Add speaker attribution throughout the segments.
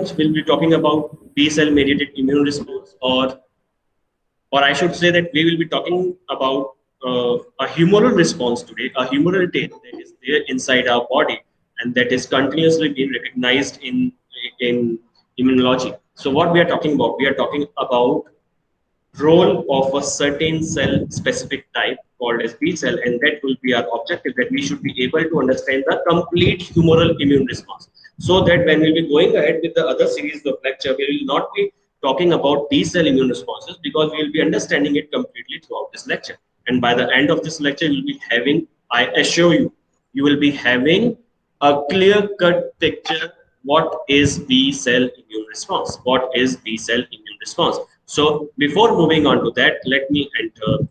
Speaker 1: much we'll be talking about B cell mediated immune response, or I should say that we will be talking about a humoral response today, a humoral trait that is there inside our body and that is continuously being recognized in immunology. So what we are talking about? We are talking about role of a certain cell specific type called as B cell, and that will be our objective, that we should be able to understand the complete humoral immune response. So that when we'll be going ahead with the other series of lecture, we will not be talking about B cell immune responses because we will be understanding it completely throughout this lecture. And by the end of this lecture, you'll be having, I assure you, you will be having a clear cut picture what is B cell immune response, what is B cell immune response. So before moving on to that, let me enter.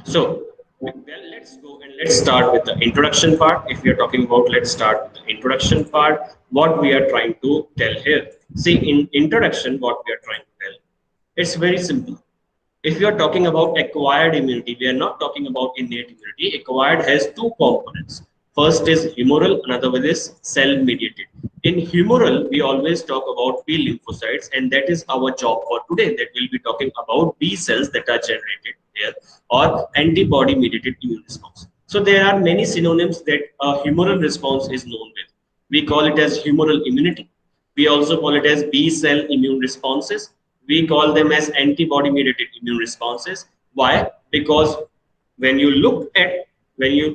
Speaker 1: So well, let's go and let's start with the introduction part. If we are talking about, let's start with the introduction part, what we are trying to tell here. See, in introduction, what we are trying to tell, it's very simple. If you are talking about acquired immunity, we are not talking about innate immunity. Acquired has two components. First is humoral, another one is cell mediated. In humoral, we always talk about B lymphocytes, and that is our job for today. That we'll be talking about B cells that are generated here, or antibody mediated immune response. So there are many synonyms that a humoral response is known with. We call it as humoral immunity. We also call it as B cell immune responses. We call them as antibody mediated immune responses. Why? Because when you look at,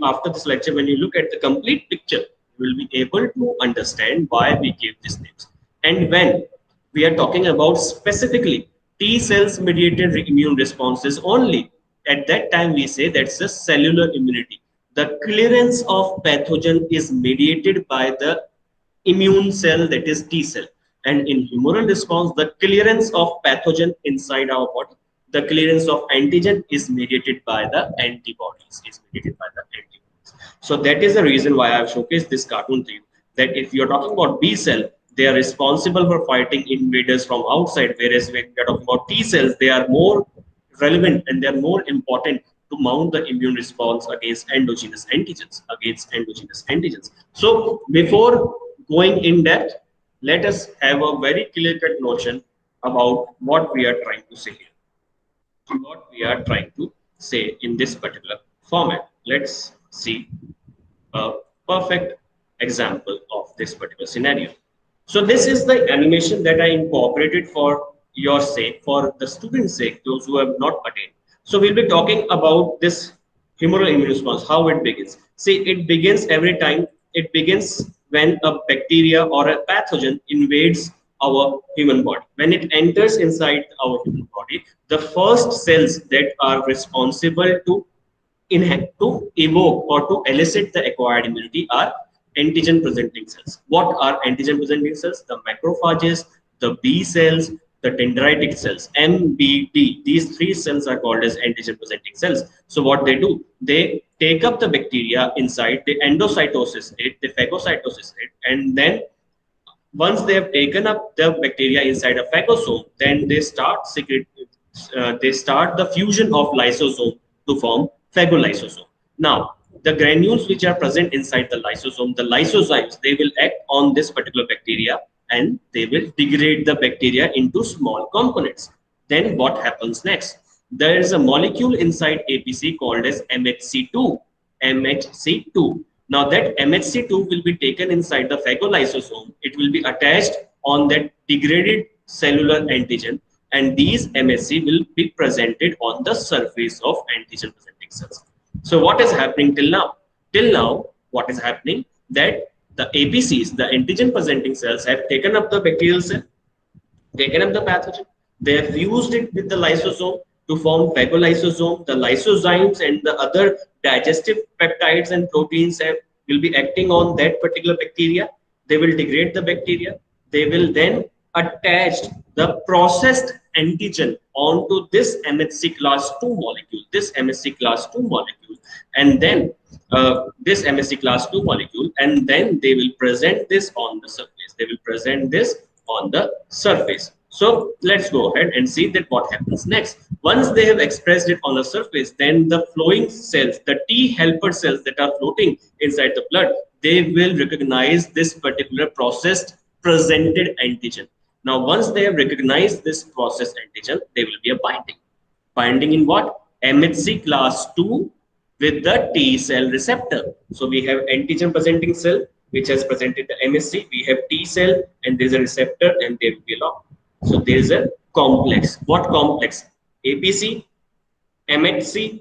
Speaker 1: after this lecture, when you look at the complete picture, you will be able to understand why we give these names. And when we are talking about specifically T cells mediated immune responses only, at that time we say that's a cellular immunity. The clearance of pathogen is mediated by the immune cell, that is T cell. And in humoral response, the clearance of pathogen inside our body, the clearance of antigen is mediated by the antibodies, So that is the reason why I've showcased this cartoon to you, that if you're talking about B cell, they are responsible for fighting invaders from outside, whereas when we are talking about T cells, they are more relevant and they are more important to mount the immune response against endogenous antigens. So before going in depth, let us have a very clear-cut notion about what we are trying to say here. What we are trying to say in this particular format. Let's see a perfect example of this particular scenario. So this is the animation that I incorporated for your sake, for the students' sake, those who have not attained. So we'll be talking about this humoral immune response, how it begins. See, it begins every time. It begins when a bacteria or a pathogen invades our human body. When it enters inside our human body, the first cells that are responsible to evoke or to elicit the acquired immunity are antigen presenting cells. What are antigen presenting cells? The macrophages, the B cells, the dendritic cells, MBD. These three cells are called as antigen presenting cells. So what they do, they take up the bacteria inside, they endocytosis it, they phagocytosis it, and then once they have taken up the bacteria inside a phagosome, then they start the fusion of lysosome to form phagolysosome. Now, the granules which are present inside the lysosome, the lysozymes, they will act on this particular bacteria and they will degrade the bacteria into small components. Then what happens next? There is a molecule inside APC called as MHC2. MHC2. Now that MHC2 will be taken inside the phagolysosome. It will be attached on that degraded cellular antigen, and these MHC will be presented on the surface of antigen presenting cells. So what is happening till now? Till now, what is happening? That the APCs, the antigen presenting cells, have taken up the bacterial cell, taken up the pathogen, they have fused it with the lysosome to form phagolysosome. The lysozymes and the other digestive peptides and proteins will be acting on that particular bacteria. They will degrade the bacteria. They will then attach the processed antigen onto this MHC class 2 molecule, and then this MHC class 2 molecule, and then they will present this on the surface. So let's go ahead and see that what happens next. Once they have expressed it on the surface, then the flowing cells, the T helper cells that are floating inside the blood, they will recognize this particular processed presented antigen. Now, once they have recognized this processed antigen, there will be a binding. Binding in what? MHC class 2 with the T cell receptor. So we have antigen presenting cell which has presented the MSC. We have T cell and there is a receptor and there will be a lock. So there is a complex. What complex? APC, MHC,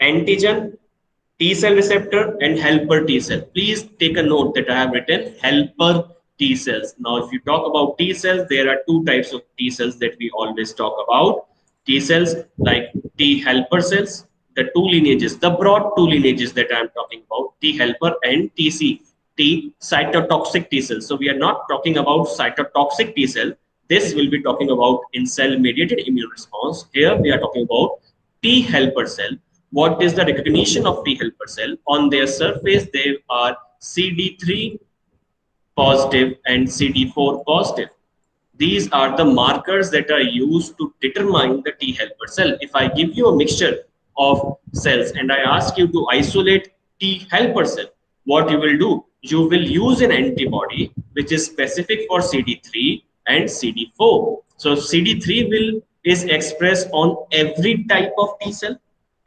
Speaker 1: antigen, T cell receptor and helper T cell. Please take a note that I have written helper T cells. Now, if you talk about T cells, there are two types of T cells that we always talk about. T cells like T helper cells, the two lineages, the broad two lineages that I am talking about, T helper and TC, T cytotoxic T cells. So we are not talking about cytotoxic T cell. This will be talking about in cell mediated immune response. Here we are talking about T helper cell. What is the recognition of T helper cell? On their surface, they are CD3 positive and CD4 positive. These are the markers that are used to determine the T helper cell. If I give you a mixture of cells and I ask you to isolate T helper cell, what you will do? You will use an antibody which is specific for CD3 and CD4. So CD3 is expressed on every type of T cell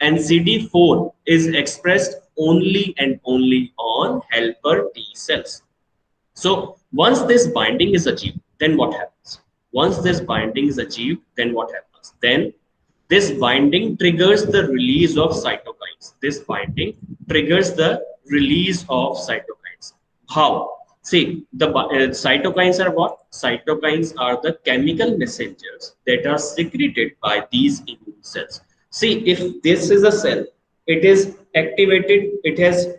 Speaker 1: and CD4 is expressed only and only on helper T cells. So once this binding is achieved, then what happens? Once this binding is achieved, then what happens? Then this binding triggers the release of cytokines. This binding triggers the release of cytokines. How? See, the cytokines are what? Cytokines are the chemical messengers that are secreted by these immune cells. See, if this is a cell, it is activated, it is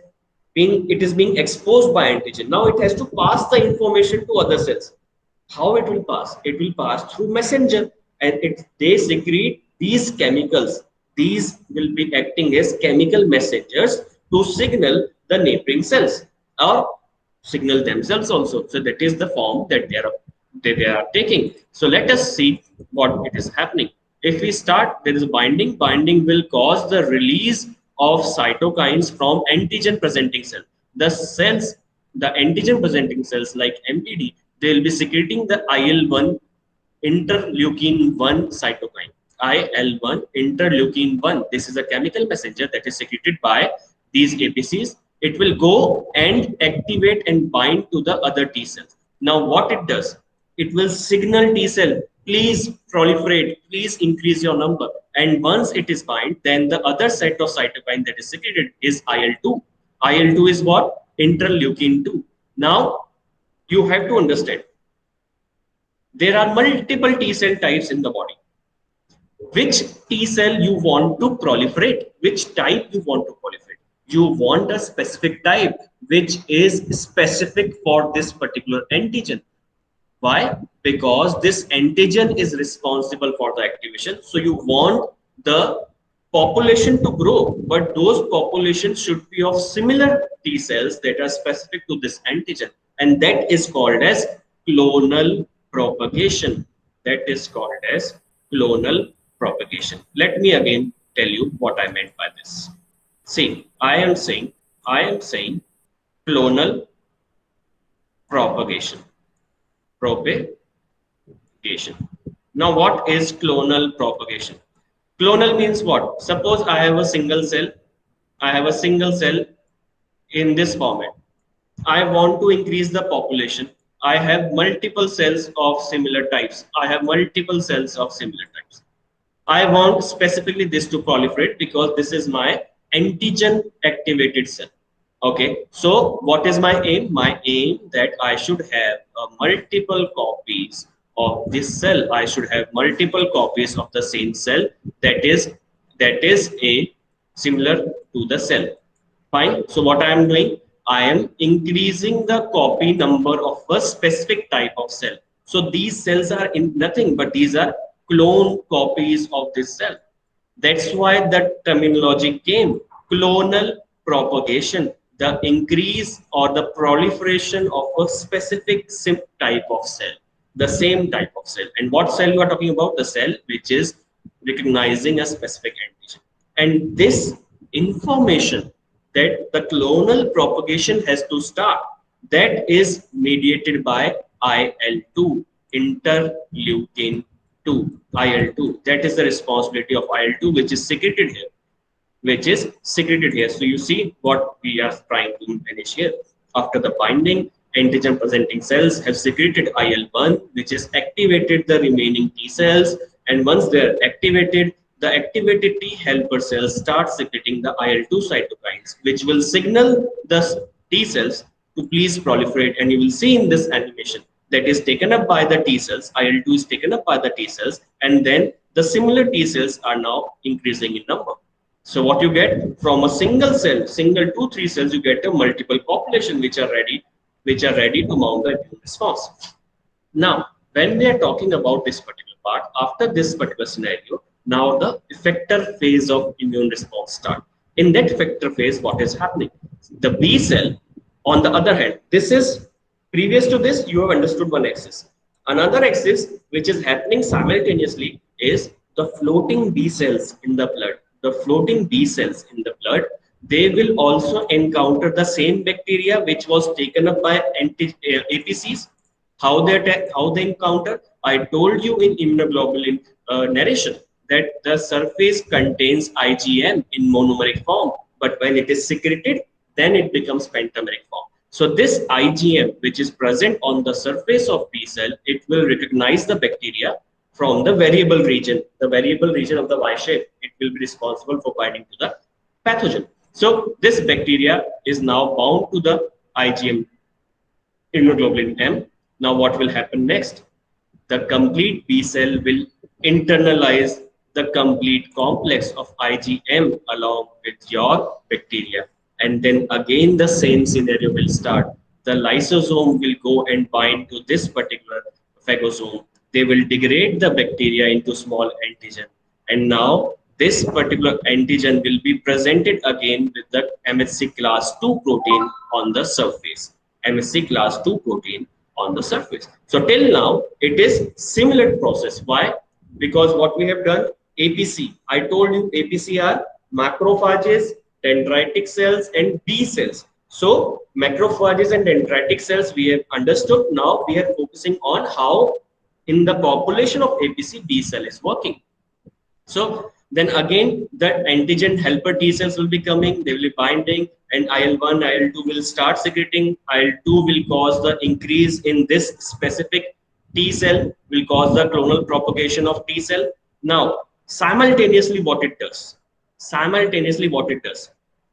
Speaker 1: being exposed by antigen. Now it has to pass the information to other cells. How it will pass? It will pass through messenger, and they secrete these chemicals. These will be acting as chemical messengers to signal the neighboring cells or signal themselves also. So that is the form that they are taking. So let us see what it is happening. If we start, there is a binding. Binding will cause the release of cytokines from antigen presenting cell. The cells, the antigen presenting cells like MPD, they will be secreting the IL-1 interleukin 1 cytokine. IL-1 interleukin 1. This is a chemical messenger that is secreted by these APCs. It will go and activate and bind to the other T cells. Now what it does? It will signal T cell, please proliferate, please increase your number. And once it is bind, then the other set of cytokine that is secreted is IL-2. IL-2 is what? Interleukin 2. Now you have to understand, there are multiple T cell types in the body. Which T cell you want to proliferate? Which type you want to proliferate? You want a specific type which is specific for this particular antigen. Why? Because this antigen is responsible for the activation. So you want the population to grow, but those populations should be of similar T cells that are specific to this antigen. And that is called as clonal propagation. That is called as clonal propagation. Let me again tell you what I meant by this. See, I am saying clonal propagation. Now, what is clonal propagation? Clonal means what? Suppose I have a single cell. I have a single cell in this format. I want to increase the population. I have multiple cells of similar types. I have multiple cells of similar types. I want specifically this to proliferate because this is my antigen activated cell. Okay, so what is my aim? My aim that I should have multiple copies of this cell. I should have multiple copies of the same cell that is a similar to the cell. Fine. So what I am doing? I am increasing the copy number of a specific type of cell. So these cells are in nothing but these are clone copies of this cell. That's why the terminology came, clonal propagation, the increase or the proliferation of a specific type of cell, the same type of cell. And what cell you are talking about? The cell which is recognizing a specific antigen. And this information that the clonal propagation has to start, that is mediated by IL-2, interleukin 2, IL-2. That is the responsibility of IL-2, which is secreted here, So you see what we are trying to manage here. After the binding, antigen presenting cells have secreted IL-1, which is activated the remaining T cells. And once they are activated, the activated T helper cells start secreting the IL-2 cytokines, which will signal the T cells to please proliferate. And you will see in this animation that is taken up by the T cells, IL-2 is taken up by the T cells, and then the similar T cells are now increasing in number. So what you get from a single cell, single 2-3 cells, you get a multiple population which are ready to mount the immune response. Now, when we are talking about this particular part, after this particular scenario, now the effector phase of immune response start. In that effector phase, what is happening? The B cell, on the other hand, this is previous to this, you have understood one axis. Another axis which is happening simultaneously is the floating B cells in the blood. The floating B cells in the blood, they will also encounter the same bacteria which was taken up by APCs. How they encounter? I told you in immunoglobulin narration that the surface contains IgM in monomeric form, but when it is secreted, then it becomes pentameric form. So this IgM, which is present on the surface of B cell, it will recognize the bacteria from the variable region of the Y shape. It will be responsible for binding to the pathogen. So this bacteria is now bound to the IgM immunoglobulin M. Now what will happen next? The complete B cell will internalize the complete complex of IgM along with your bacteria. And then again the same scenario will start. The lysosome will go and bind to this particular phagosome. They will degrade the bacteria into small antigen. And now this particular antigen will be presented again with the MHC class 2 protein on the surface. MHC class 2 protein on the surface. So till now, it is similar process. Why? Because what we have done, APC, I told you APC are macrophages, dendritic cells, and B cells. So macrophages and dendritic cells we have understood. Now we are focusing on how in the population of APC B cell is working. So then again, the antigen helper T cells will be coming, they will be binding, and IL-1, IL-2 will start secreting. IL-2 will cause the increase in this specific T cell, will cause the clonal propagation of T cell. Now, simultaneously what it does,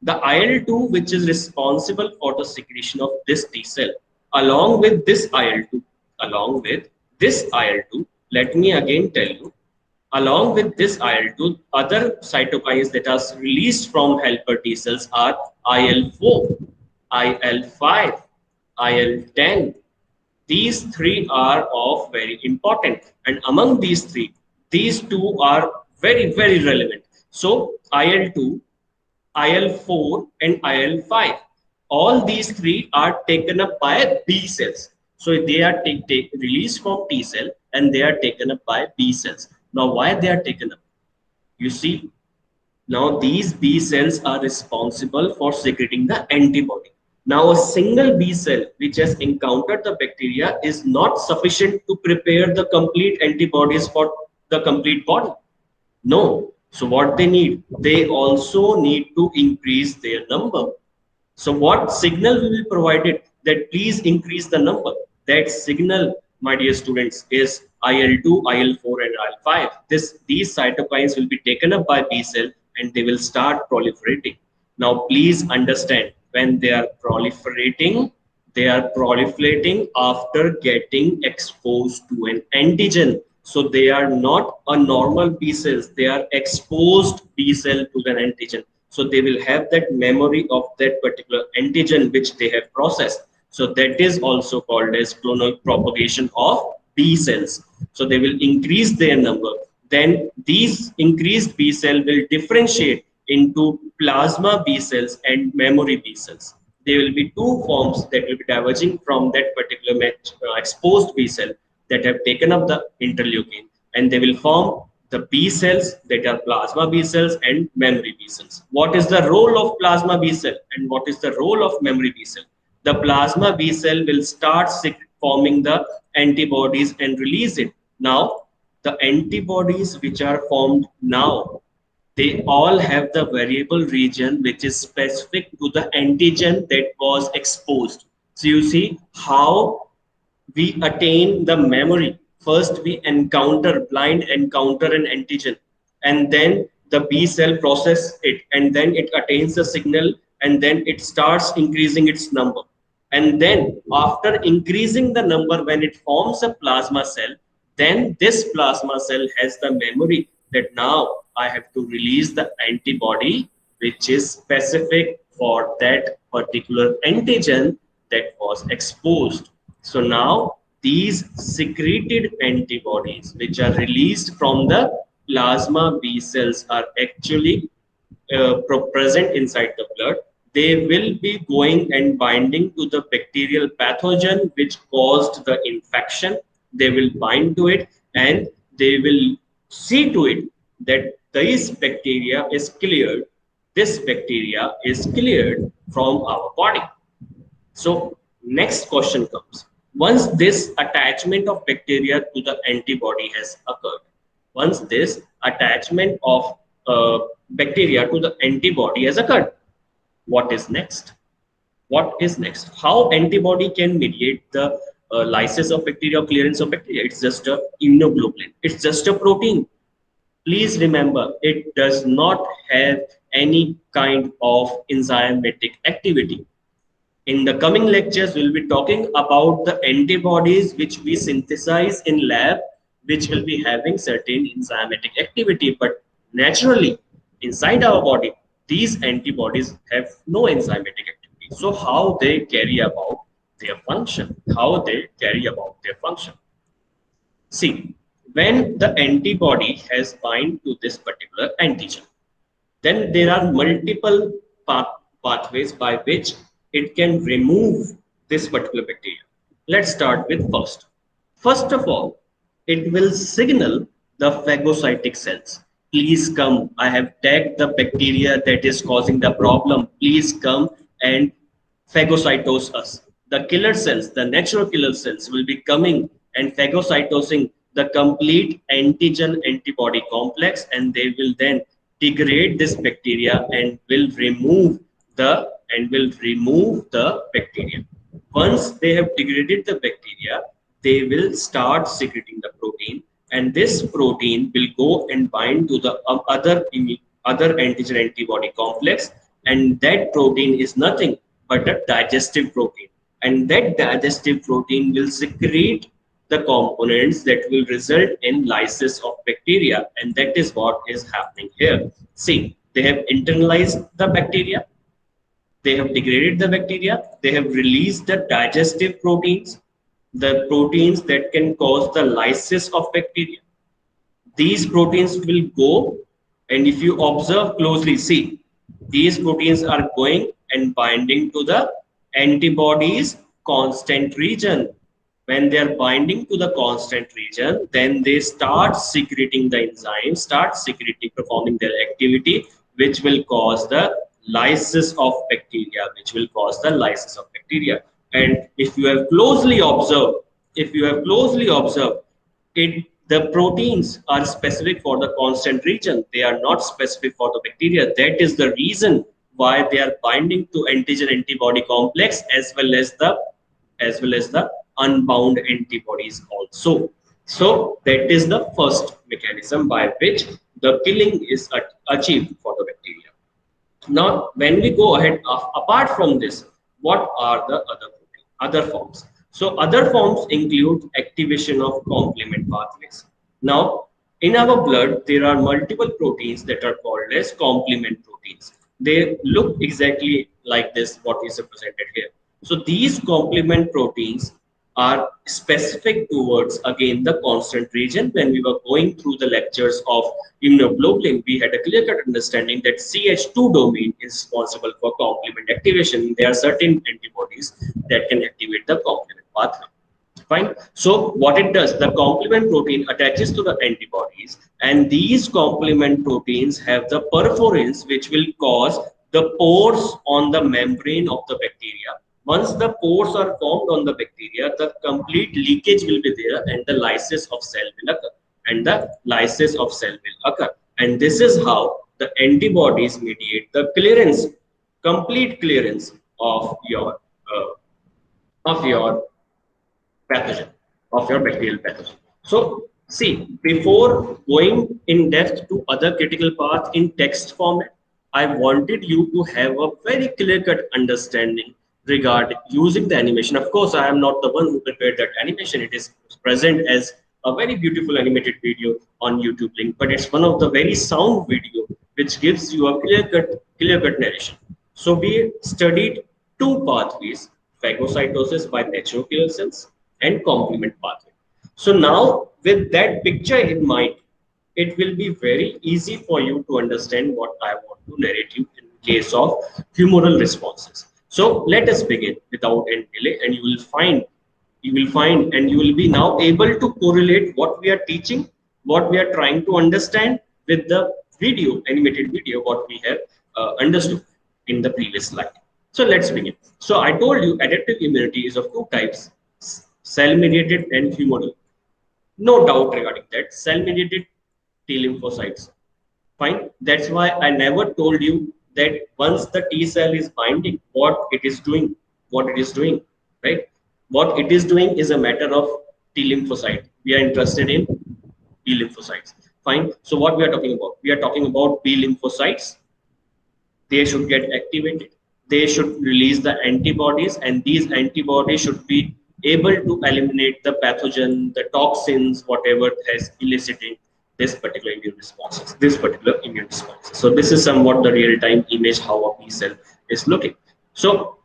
Speaker 1: the IL-2, which is responsible for the secretion of this T cell, along with this IL-2, let me again tell you, along with this IL-2, other cytokines that are released from helper T cells are IL-4, IL-5, IL-10. These three are of very important, and among these three, these two are very, very relevant. So IL-2, IL-4 and IL-5, all these three are taken up by B cells. So they are released from T cell and they are taken up by B cells. Now why they are taken up? You see, now these B cells are responsible for secreting the antibody. Now a single B cell which has encountered the bacteria is not sufficient to prepare the complete antibodies for the complete body. No. So what they need? They also need to increase their number. So what signal will be provided that please increase the number? That signal, my dear students, is IL-2, IL-4 and IL-5. These cytokines will be taken up by B cell and they will start proliferating. Now please understand, when they are proliferating after getting exposed to an antigen. So they are not a normal B cells, they are exposed B cell to an antigen. So they will have that memory of that particular antigen which they have processed. So that is also called as clonal propagation of B cells. So they will increase their number. Then these increased B cell will differentiate into plasma B cells and memory B cells. There will be two forms that will be diverging from that particular exposed B cell that have taken up the interleukin, and they will form the B cells that are plasma B cells and memory B cells. What is the role of plasma B cell and what is the role of memory B cell? The plasma B cell will start forming the antibodies and release it. Now, the antibodies which are formed now, they all have the variable region which is specific to the antigen that was exposed. So you see how we attain the memory. First, we blind encounter an antigen, and then the B cell process it, and then it attains the signal, and then it starts increasing its number. And then, after increasing the number, when it forms a plasma cell, then this plasma cell has the memory that now I have to release the antibody which is specific for that particular antigen that was exposed. So now these secreted antibodies which are released from the plasma B cells are actually present inside the blood. They will be going and binding to the bacterial pathogen which caused the infection. They will bind to it and they will see to it that this bacteria is cleared. This bacteria is cleared from our body. So next question comes. Once this attachment of bacteria to the antibody has occurred, once this attachment of bacteria to the antibody has occurred, what is next? What is next? How antibody can mediate the lysis of bacteria or clearance of bacteria? It's just a immunoglobulin. It's just a protein. Please remember, it does not have any kind of enzymatic activity. In the coming lectures, we'll be talking about the antibodies which we synthesize in lab, which will be having certain enzymatic activity. But naturally, inside our body, these antibodies have no enzymatic activity. So how they carry about their function? How they carry about their function? See, when the antibody has bind to this particular antigen, then there are multiple pathways by which it can remove this particular bacteria. Let's start with first. First of all, it will signal the phagocytic cells. Please come. I have tagged the bacteria that is causing the problem. Please come and phagocytose us. The killer cells, the natural killer cells, will be coming and phagocytosing the complete antigen antibody complex, and they will then degrade this bacteria and will remove the bacteria. Once they have degraded the bacteria, they will start secreting the protein, and this protein will go and bind to the other antigen antibody complex, and that protein is nothing but a digestive protein, and that digestive protein will secrete the components that will result in lysis of bacteria, and that is what is happening here. See, they have internalized the bacteria, they have degraded the bacteria, they have released the digestive proteins, the proteins that can cause the lysis of bacteria. These proteins will go, and if you observe closely, see, these proteins are going and binding to the antibodies constant region. When they are binding to the constant region, then they start secreting the enzymes, start secreting, performing their activity, which will cause the lysis of bacteria, And if you have closely observed, the proteins are specific for the constant region. They are not specific for the bacteria. That is the reason why they are binding to antigen antibody complex as well as the unbound antibodies also. So that is the first mechanism by which the killing is achieved for the bacteria. Now, when we go ahead, apart from this, what are the other forms? So other forms include activation of complement pathways. Now, in our blood, there are multiple proteins that are called as complement proteins. They look exactly like this, what is represented here. So these complement proteins are specific towards, again, the constant region. When we were going through the lectures of immunoglobulin, we had a clear-cut understanding that CH2 domain is responsible for complement activation. There are certain antibodies that can activate the complement pathway. Fine. So what it does, the complement protein attaches to the antibodies, and these complement proteins have the perforins which will cause the pores on the membrane of the bacteria. Once the pores are formed on the bacteria, the complete leakage will be there, and the lysis of cell will occur. And the lysis of cell will occur. And this is how the antibodies mediate the clearance, complete clearance of your pathogen, of your bacterial pathogen. So see, before going in depth to other critical paths in text format, I wanted you to have a very clear-cut understanding regarding using the animation. Of course, I am not the one who prepared that animation. It is present as a very beautiful animated video on YouTube link, but it's one of the very sound video which gives you a clear-cut narration. So we studied two pathways, phagocytosis by natural killer cells and complement pathway. So now with that picture in mind, it will be very easy for you to understand what I want to narrate you in case of humoral responses. So let us begin without any delay, and you will find and you will be now able to correlate what we are teaching, what we are trying to understand with the video, animated video, what we have understood in the previous slide. So let's begin. So I told you adaptive immunity is of two types, cell mediated and humoral. No doubt regarding that. Cell mediated T lymphocytes. Fine. That's why I never told you that once the T cell is binding, what it is doing, right? What it is doing is a matter of T lymphocyte. We are interested in B lymphocytes. Fine. So what we are talking about? We are talking about B lymphocytes. They should get activated. They should release the antibodies, and these antibodies should be able to eliminate the pathogen, the toxins, whatever has eliciting this particular immune responses. So this is somewhat the real-time image how a B cell is looking. So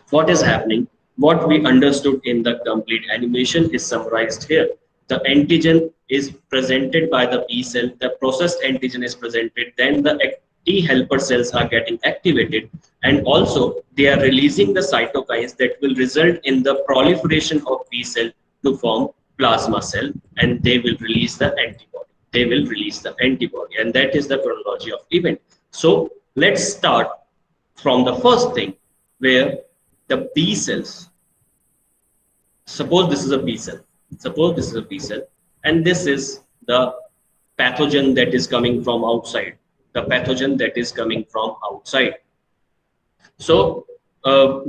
Speaker 1: what is happening? What we understood in the complete animation is summarized here. The antigen is presented by the B cell, the processed antigen is presented, then the T helper cells are getting activated, and also they are releasing the cytokines that will result in the proliferation of B cell to form plasma cell, and they will release the antibody. And that is the chronology of event. So let's start from the first thing, where the B cells, suppose this is a B cell, and this is the pathogen that is coming from outside. So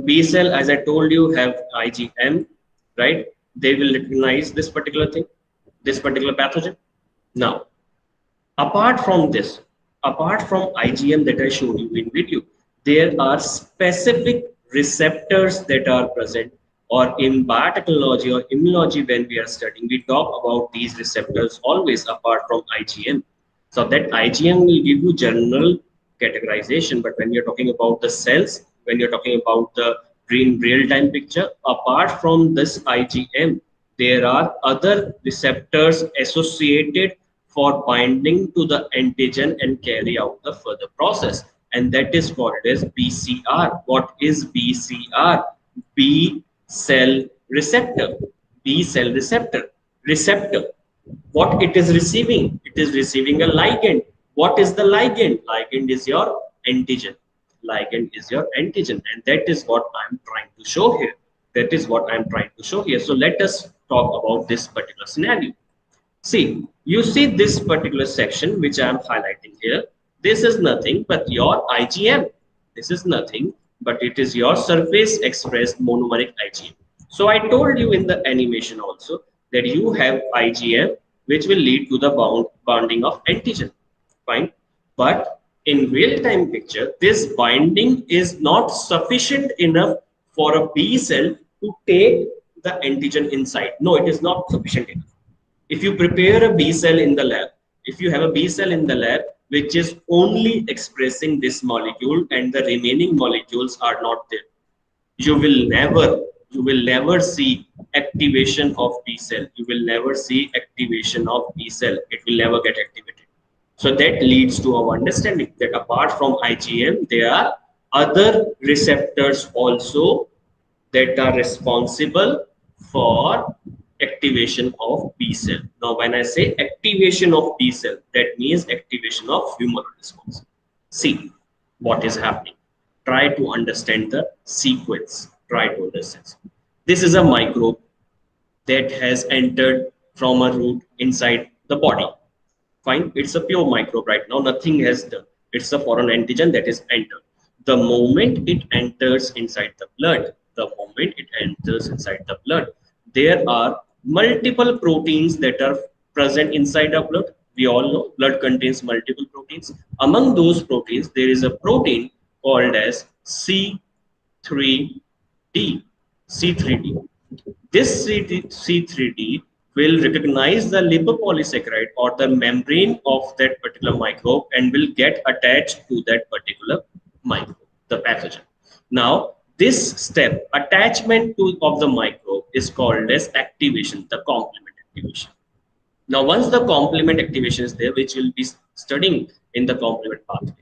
Speaker 1: B cell, as I told you, have IgM, right? They will recognize this particular thing, this particular pathogen. Now, apart from IgM that I showed you in video, there are specific receptors that are present, or in biotechnology or immunology, when we are studying, we talk about these receptors always apart from IgM. So that IgM will give you general categorization, but when you're talking about the cells, when you're talking about the real-time picture, apart from this IgM, there are other receptors associated for binding to the antigen and carry out the further process, and that is called as BCR. What is BCR? B cell receptor. Receptor. What it is receiving? It is receiving a ligand. What is the ligand? Ligand is your antigen. And that is what I'm trying to show here. So let us talk about this particular scenario. See, you see this particular section which I am highlighting here. This is nothing but your IgM. It is your surface expressed monomeric IgM. So I told you in the animation also that you have IgM which will lead to the bonding of antigen. Fine. But in real-time picture, this binding is not sufficient enough for a B cell to take the antigen inside. No, it is not sufficient enough. If you prepare a B cell in the lab, if you have a B cell in the lab which is only expressing this molecule and the remaining molecules are not there, you will never see activation of B cell. It will never get activated. So that leads to our understanding that apart from IgM, there are other receptors also that are responsible for activation of B cell. Now, when I say activation of B cell, that means activation of humoral response. See what is happening. Try to understand the sequence. Try to understand. This is a microbe that has entered from a root inside the body. Fine, it's a pure microbe right now, nothing has done. It's a foreign antigen that is entered. The moment it enters inside the blood, there are multiple proteins that are present inside the blood. We all know blood contains multiple proteins. Among those proteins, there is a protein called as C3D. C3D. This C3D will recognize the lipopolysaccharide or the membrane of that particular microbe and will get attached to that particular microbe, the pathogen. Now, this step, attachment of the microbe, is called as activation, the complement activation. Now, once the complement activation is there, which we'll be studying in the complement pathway,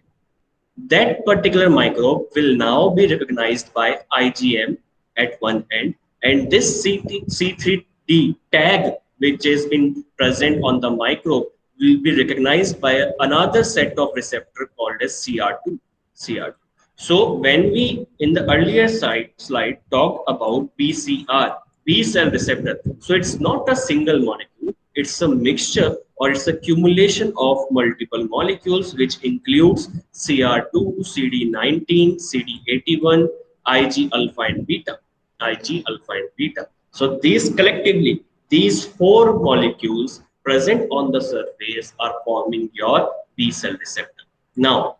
Speaker 1: that particular microbe will now be recognized by IgM at one end, and this C3D tag, which is in present on the microbe, will be recognized by another set of receptor called as CR2. CR2. So when we in the earlier slide talked about BCR, B cell receptor, so it's not a single molecule, it's a mixture or it's a accumulation of multiple molecules which includes CR2, CD19, CD81, Ig alpha and beta. Ig alpha and beta. So these collectively, these four molecules present on the surface are forming your B cell receptor. Now,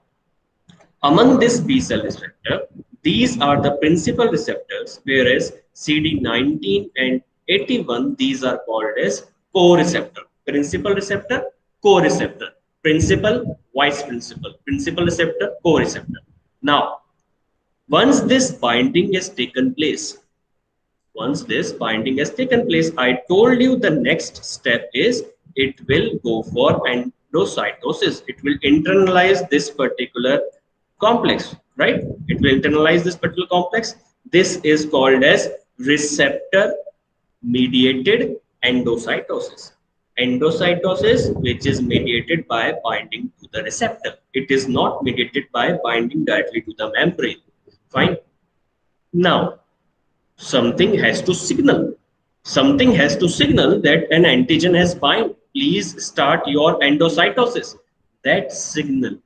Speaker 1: among this B cell receptor, these are the principal receptors, whereas CD19 and 81, these are called as co-receptor. Principal receptor, co-receptor. Principal, vice principal. Principal receptor, co-receptor. Now, once this binding has taken place, I told you the next step is it will go for endocytosis. It will internalize this particular complex, right? It will internalize this particular complex. This is called as receptor mediated endocytosis. Endocytosis, which is mediated by binding to the receptor. It is not mediated by binding directly to the membrane. Fine. Now, something has to signal. Something has to signal that an antigen has bind. Please start your endocytosis. That signal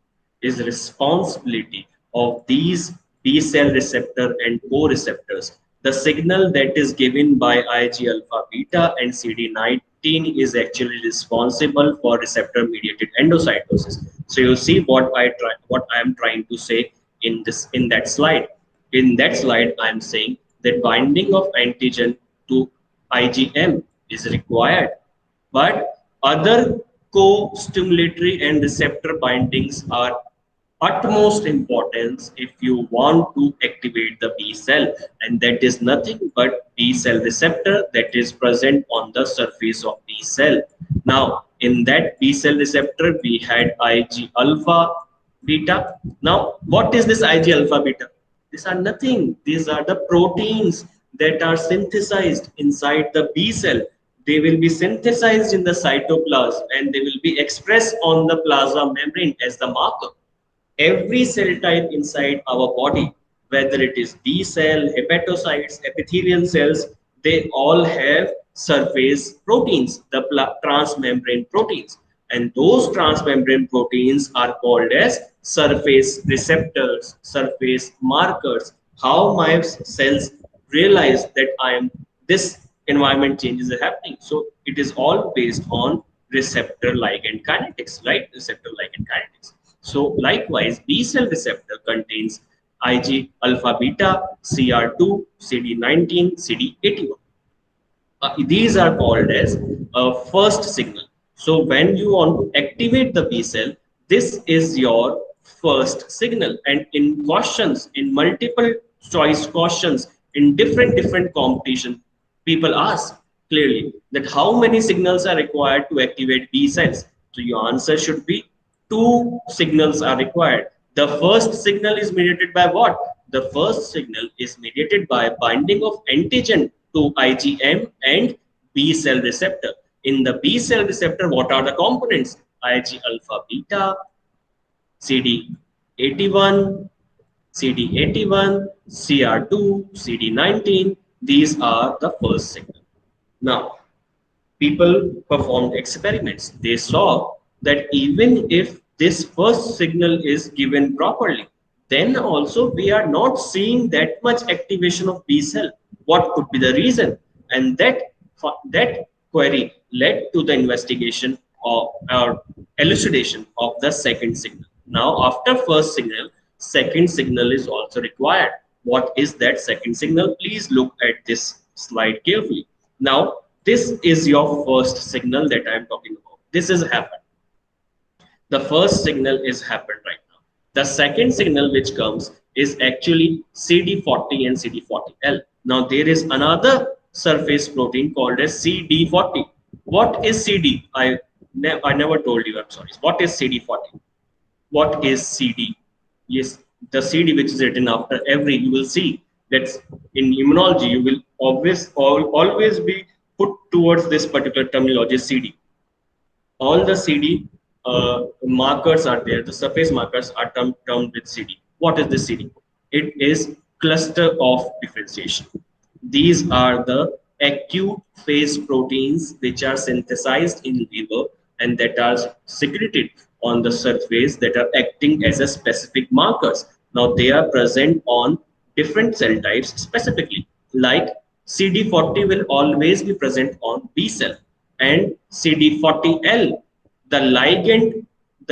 Speaker 1: is responsibility of these B cell receptor and co-receptors. The signal that is given by Ig alpha beta and CD19 is actually responsible for receptor mediated endocytosis. So you see what I am trying to say in that slide. In that slide, I am saying that binding of antigen to IgM is required, but other co-stimulatory and receptor bindings are utmost importance if you want to activate the B cell, and that is nothing but B cell receptor that is present on the surface of B cell. Now, in that B cell receptor, we had Ig alpha beta. Now, what is this Ig alpha beta? These are nothing. These are the proteins that are synthesized inside the B cell. They will be synthesized in the cytoplasm and they will be expressed on the plasma membrane as the marker. Every cell type inside our body, whether it is B cell, hepatocytes, epithelial cells, they all have surface proteins, the transmembrane proteins. And those transmembrane proteins are called as surface receptors, surface markers. How my cells realize that this environment changes are happening. So it is all based on receptor ligand kinetics, right? Receptor ligand kinetics. So likewise, B cell receptor contains Ig alpha beta, CR2, CD19, CD81. These are called as a first signal. So when you want to activate the B cell, this is your first signal. And in questions, in multiple choice questions, in different competition, people ask clearly that how many signals are required to activate B cells. So your answer should be two signals are required. The first signal is mediated by what? The first signal is mediated by binding of antigen to IgM and B cell receptor. In the B cell receptor, what are the components? Ig alpha beta, CD81, CD81, CR2, CD19. These are the first signal. Now, people performed experiments. They saw that even if this first signal is given properly, then also we are not seeing that much activation of B cell. What could be the reason? And that query led to the investigation of or elucidation of the second signal. Now, after first signal, second signal is also required. What is that second signal? Please look at this slide carefully. Now, this is your first signal that I am talking about. This has happened. The first signal is happened right now. The second signal which comes is actually CD40 and CD40L. Now there is another surface protein called as CD40. What is CD? I never told you. I'm sorry. What is CD40? What is CD? Yes, the CD which is written after every, you will see that in immunology you will always be put towards this particular terminology CD. All the CD markers are there. The surface markers are termed with CD. What is this CD? It is cluster of differentiation. These are the acute phase proteins which are synthesized in liver and that are secreted on the surface that are acting as a specific markers. Now they are present on different cell types specifically, like CD40 will always be present on B cell and CD40L, the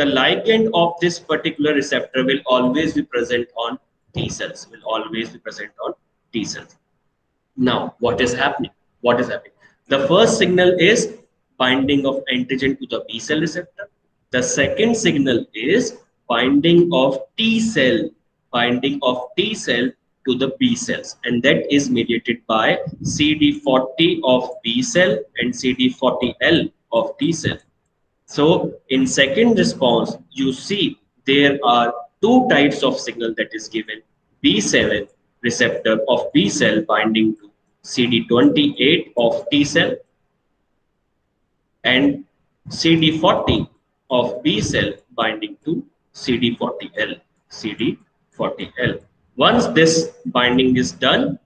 Speaker 1: ligand of this particular receptor will always be present on T cells, will always be present on T cells. Now, what is happening? What is happening? The first signal is binding of antigen to the B cell receptor. The second signal is binding of T cell to the B cells, and that is mediated by CD40 of B cell and CD40L of T cell. So in second response, you see there are two types of signal that is given. B7 receptor of B cell binding to CD28 of T cell and CD40 of B cell binding to CD40L. CD40L. Once this binding is done,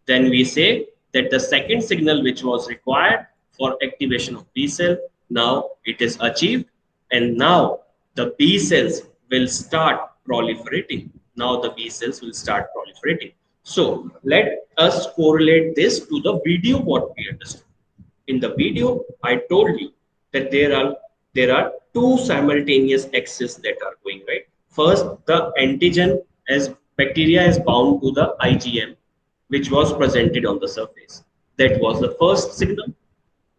Speaker 1: then we say that the second signal which was required for activation of B cell, now it is achieved, and now the B cells will start proliferating. Now the B cells will start proliferating. So let us correlate this to the video what we understood. In the video, I told you that there are two simultaneous axes that are going right. First, the antigen as bacteria is bound to the IgM, which was presented on the surface. That was the first signal.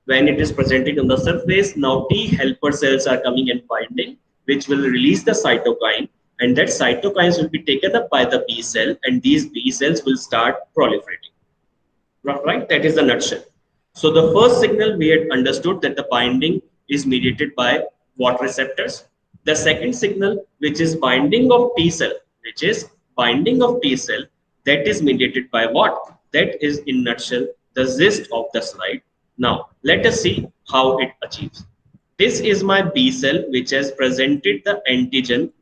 Speaker 1: When it is presented on the surface, now T helper cells are coming and binding, which will release the cytokine, and that cytokines will be taken up by the B cell, and these B cells will start proliferating. Right? That is the nutshell. So the first signal we had understood that the binding is mediated by what receptors. The second signal, which is binding of T cell, that is mediated by what? That is in nutshell the gist of the slide. Now let us see how it achieves. This is my B cell which has presented the antigen,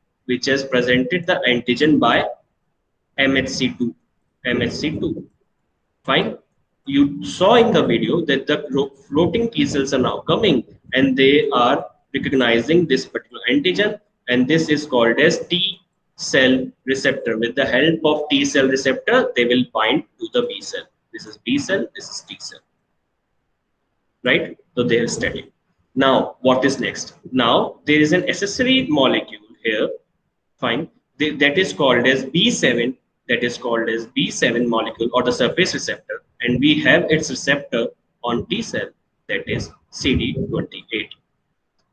Speaker 1: by MHC2. MHC2. Fine. You saw in the video that the floating T cells are now coming and they are recognizing this particular antigen, and this is called as T cell receptor. With the help of T cell receptor, they will bind to the B cell. This is B cell, this is T cell. Right? So they are studying. Now, what is next? Now, there is an accessory molecule here. Fine. That is called as B7. That is called as B7 molecule or the surface receptor, and we have its receptor on T cell, that is CD28.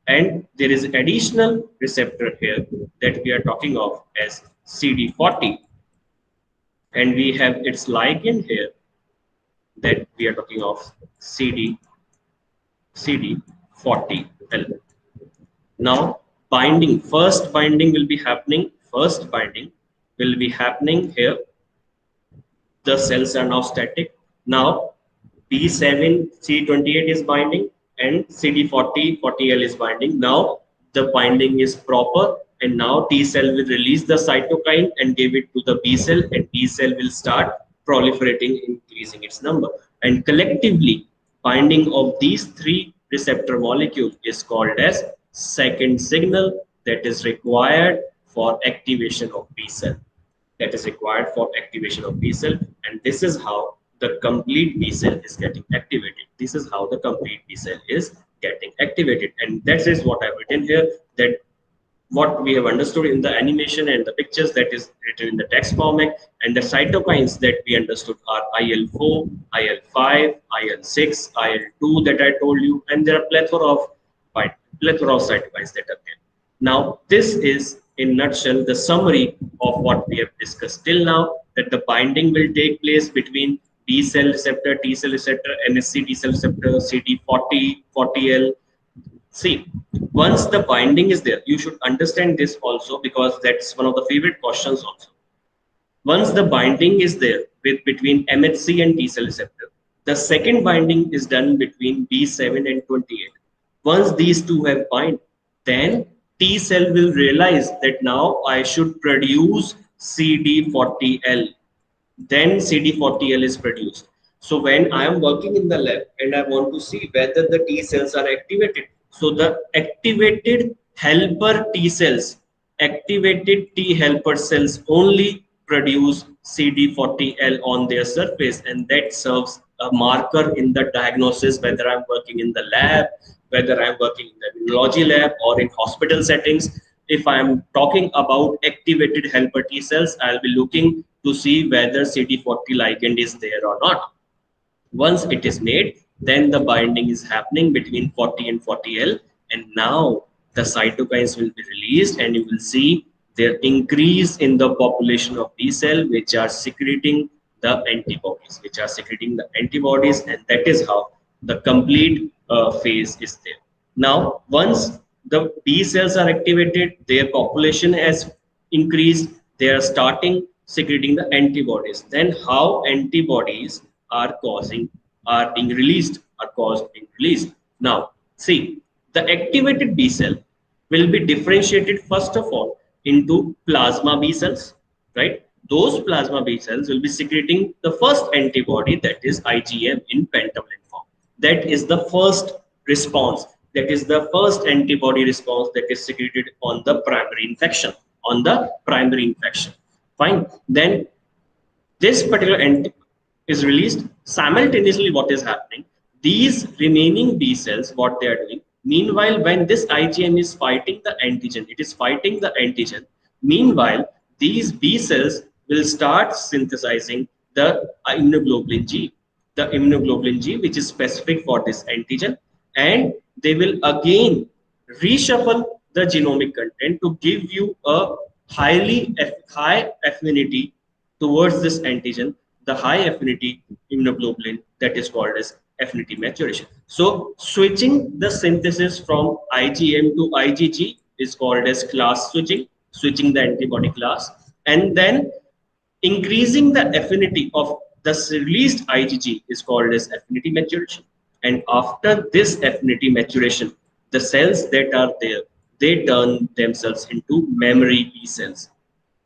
Speaker 1: And there is additional receptor here that we are talking of as CD40, and we have its ligand here that we are talking of CD40L. Now first binding will be happening here. The cells are now static. Now B7 C28 is binding and CD40 40L is binding. Now the binding is proper, and now T cell will release the cytokine and give it to the B cell, and B cell will start proliferating, increasing its number. And collectively, binding of these three receptor molecules is called as second signal that is required for activation of B cell, that is required for activation of B cell, and this is how the complete B cell is getting activated. This is how the complete B cell is getting activated, and that is what I've written here. That what we have understood in the animation and the pictures, that is written in the text format, and the cytokines that we understood are IL-4, IL-5, IL-6, IL-2 that I told you, and there are plethora of cytokines that are there. Now, this is in nutshell the summary of what we have discussed till now, that the binding will take place between B cell receptor, T cell receptor, MSC T cell receptor, CD40, 40L. See, once the binding is there, you should understand this also, because that's one of the favorite questions also. Once the binding is there between MHC and T cell receptor, the second binding is done between B7 and 28. Once these two have bind, then T cell will realize that now I should produce CD40L. Then CD40L is produced. So when I am working in the lab and I want to see whether the T cells are activated, so the activated helper T cells, activated T helper cells only produce CD40L on their surface, and that serves a marker in the diagnosis, whether I'm working in the lab, whether I'm working in the immunology lab or in hospital settings. If I'm talking about activated helper T cells, I'll be looking to see whether CD40 ligand is there or not. Once it is made, then the binding is happening between 40 and 40L, and now the cytokines will be released, and you will see their increase in the population of B cell, which are secreting the antibodies, and that is how the complete phase is there. Now, once the B cells are activated, their population has increased, they are starting secreting the antibodies. Then how antibodies are being released, Now, see, the activated B cell will be differentiated first of all into plasma B cells, right? Those plasma B cells will be secreting the first antibody, that is IgM in pentavalent form. That is the first response. That is the first antibody response that is secreted on the primary infection. Fine. Then this particular antibody is released. Simultaneously, what is happening? These remaining B cells, what they are doing, meanwhile, when this IgM is fighting the antigen, Meanwhile, these B cells will start synthesizing the immunoglobulin G, which is specific for this antigen, and they will again reshuffle the genomic content to give you a high affinity towards this antigen, the high affinity immunoglobulin, that is called as affinity maturation. So switching the synthesis from IgM to IgG is called as class switching the antibody class, and then increasing the affinity of the released IgG is called as affinity maturation. And after this affinity maturation, the cells that are there, they turn themselves into memory B cells.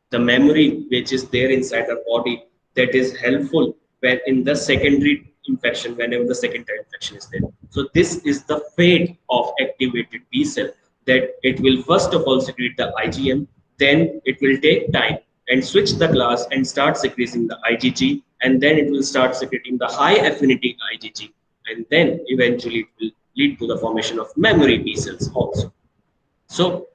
Speaker 1: The memory which is there inside our body, that is helpful when in the secondary infection, whenever the secondary infection is there. So this is the fate of activated B cell, that it will first of all secrete the IgM, then it will take time and switch the class and start secreting the IgG, and then it will start secreting the high affinity IgG, and then eventually it will lead to the formation of memory B cells also. So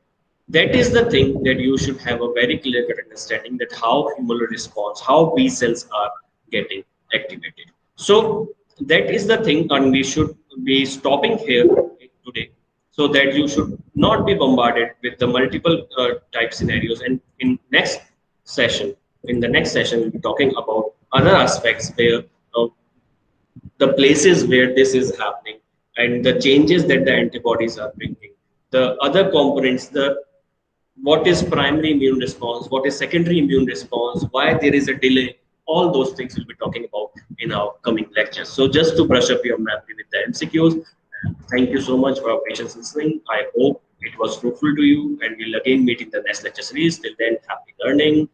Speaker 1: that is the thing that you should have a very clear cut understanding, that how humoral response, how B cells are getting activated. So that is the thing, and we should be stopping here today, so that you should not be bombarded with the multiple type scenarios. And in the next session, we'll be talking about other aspects where the places where this is happening and the changes that the antibodies are bringing, the other components, what is primary immune response, what is secondary immune response, why there is a delay, all those things we'll be talking about in our coming lectures. So just to brush up your memory with the MCQs, thank you so much for your patience listening. I hope it was fruitful to you, and we'll again meet in the next lecture series. Till then, happy learning.